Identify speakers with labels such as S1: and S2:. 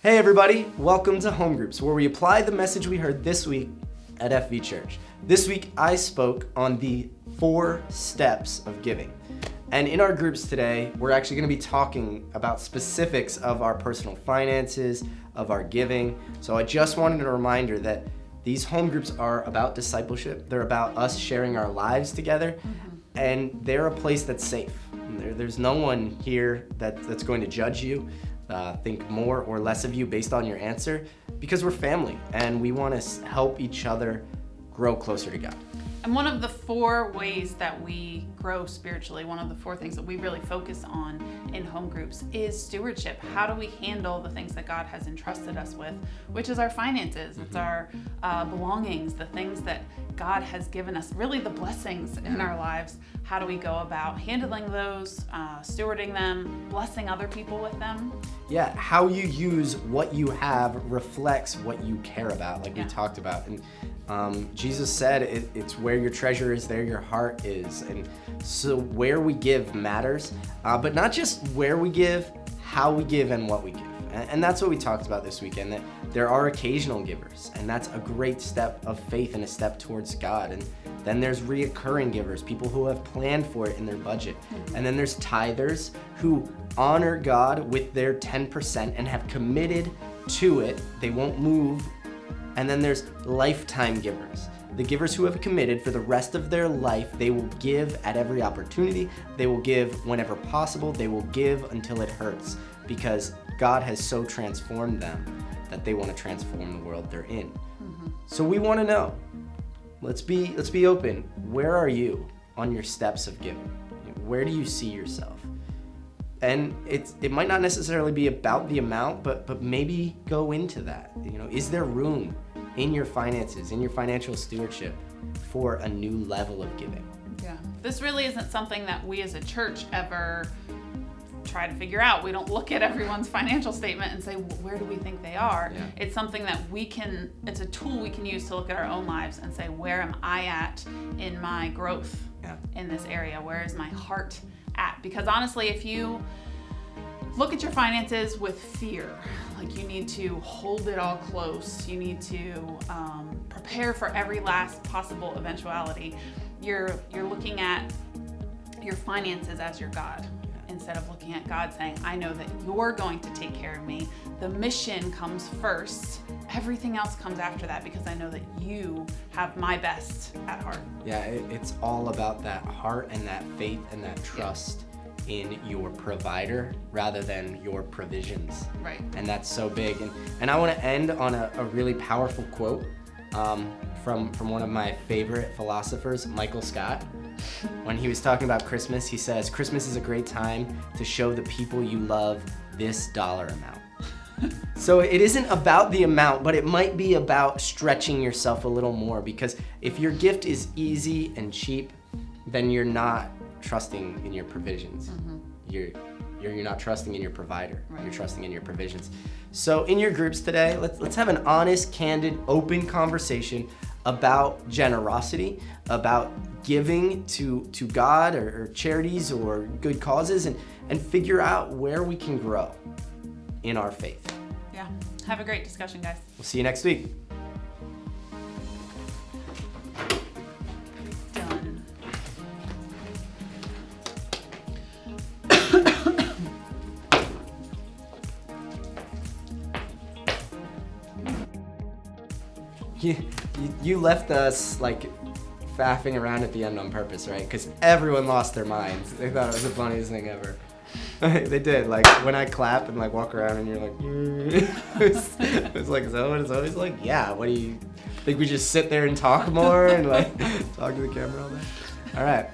S1: Hey everybody, welcome to Home Groups, where we apply the message we heard this week at FV Church. This week I spoke on the 4 steps of giving. And in our groups today, we're actually going to be talking about specifics of our personal finances, of our giving. So I just wanted a reminder that these home groups are about discipleship. They're about us sharing our lives together, and they're a place that's safe. There's no one here that's going to judge you, think more or less of you based on your answer, because we're family and we want to help each other grow closer to God.
S2: And one of the 4 ways that we grow spiritually, one of the 4 things that we really focus on in home groups is stewardship. How do we handle the things that God has entrusted us with, which is our finances, it's our belongings, the things that God has given us, really the blessings in our lives. How do we go about handling those, stewarding them, blessing other people with them?
S1: Yeah, how you use what you have reflects what you care about, like we talked about. And Jesus said it's where your treasure is, there your heart is. And so where we give matters, but not just where we give, how we give and what we give. And that's what we talked about this weekend, that there are occasional givers, and that's a great step of faith and a step towards God. And then there's reoccurring givers, people who have planned for it in their budget. And then there's tithers who honor God with their 10% and have committed to it. They won't move. And then there's lifetime givers, the givers who have committed for the rest of their life. They will give at every opportunity. They will give whenever possible. They will give until it hurts, because God has so transformed them that they want to transform the world they're in. So we want to know, let's be open. Where are you on your steps of giving? Where do you see yourself? And it might not necessarily be about the amount, but maybe go into that. Is there room in your finances, in your financial stewardship, for a new level of giving?
S2: Yeah, this really isn't something that we as a church ever try to figure out. We don't look at everyone's financial statement and say, where do we think they are? Yeah. It's something that it's a tool we can use to look at our own lives and say, where am I at in my growth in this area? Where is my heart at? Because honestly, if you look at your finances with fear, like you need to hold it all close, you need to prepare for every last possible eventuality, you're looking at your finances as your God, instead of looking at God saying, I know that you're going to take care of me. The mission comes first. Everything else comes after that, because I know that you have my best at heart.
S1: Yeah, it's all about that heart and that faith and that trust in your provider rather than your provisions.
S2: Right.
S1: And that's so big. And I want to end on a really powerful quote from one of my favorite philosophers, Michael Scott. When he was talking about Christmas, he says, Christmas is a great time to show the people you love this dollar amount. So it isn't about the amount, but it might be about stretching yourself a little more, because if your gift is easy and cheap, then you're not trusting in your provisions. You're not trusting in your provider. Right. You're trusting in your provisions. So in your groups today, let's have an honest, candid, open conversation about generosity, about giving to God or charities or good causes, and figure out where we can grow in our faith.
S2: Yeah. Have a great discussion, guys.
S1: We'll see you next week.
S2: Done.
S1: You left us faffing around at the end on purpose, right? Because everyone lost their minds. They thought it was the funniest thing ever. They did. When I clap and walk around and you're like, it's like, is that what it's always like? Yeah. What do you think? We just sit there and talk more and talk to the camera all day? All right.